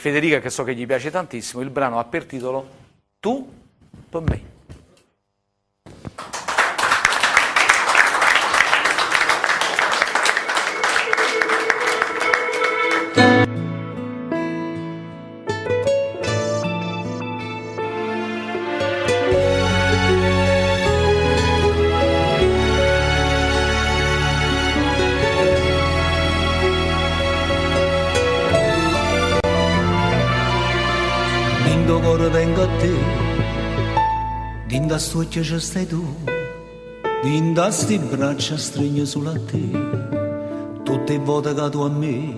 Federica, che so che gli piace tantissimo. Il brano ha per titolo Tu per me. Ora vengo a te, dinda stucchia ci stai tu, dinda sti braccia stringe sulla te, tutte le volte che tu a me,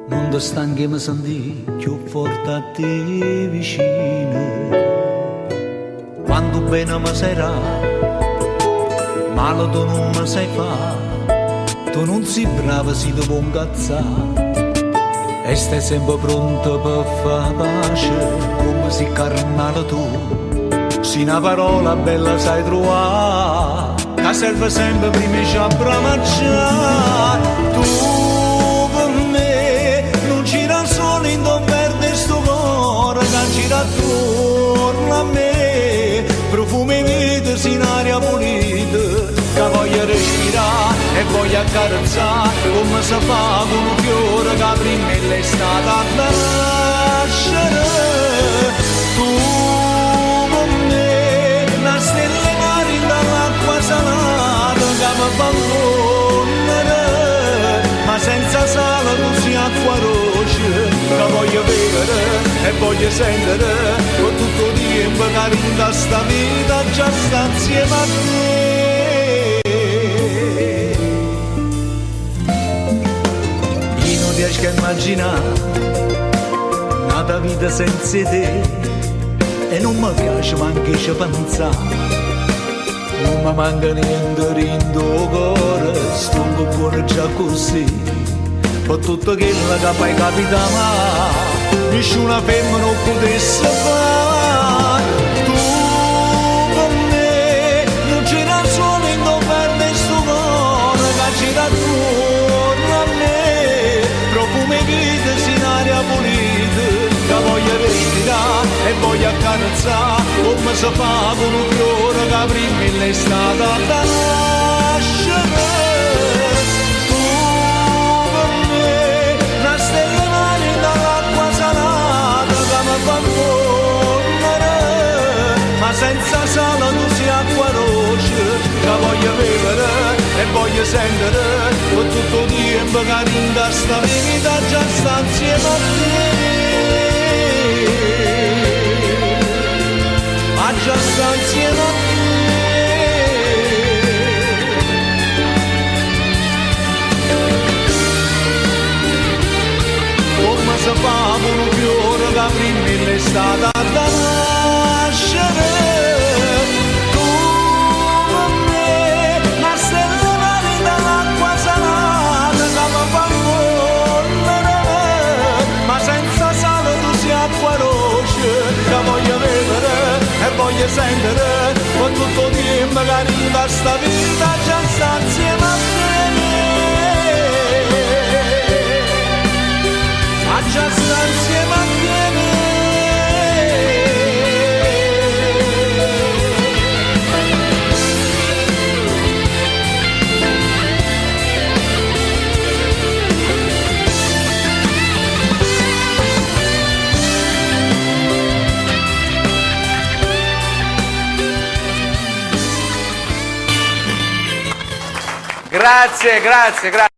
non ti stanchi mi senti più forte a te vicino. Quando bene mi sarà, male tu non mi sai fa, tu non sei brava si ti può incazzare. E stai sempre pronto per fare pace, come sei carnale tu. Se una parola bella sai trovare, che serve sempre prima di abbracciare. Tu per me non gira solo in don verde sto cuore, che gira attorno a me. Profumi vita in aria pulita, che voglio respirare e voglio accarezzare, come si fa con un fiore che prima è l'estate a nascere. Tu con me, una stella marina dall'acqua salata che mi abbandonare, ma senza sale tu sei acqua roce, che voglio vedere e voglio sentere, con tutto il tempo che rinda sta vita già sta insieme a te. Riesco a immaginare una vita senza te e non mi piace manche ci pensare, non mi manca niente in tuo cuore, sto buono già così, per tutto quello che poi capita mai, nessuna femmina non potesse fare. Tu con me non c'era solo in tuo verde sto cuore, che c'era attorno a me. Profumi vita in aria pulita, che voglio respirare e voglio accarezzare, come si fa con un fiore che prima è l'estate a nascere. Tu per me, una stella marina dall'acqua salata che mi abbandonare, ma senza sale tu sei acqua roce, che voglio vivere e voglio sentere, con tutto il tempo che rinda sta vita già sta insieme a te. Ma già sta insieme a te. Come si fa con un fiore che prima è l'estate a nascere. Che voglio vedere e voglio sentere, con tutto il tempo che arriva sta vita già sta insieme a te, ma già sta insieme a te. Grazie, grazie, grazie.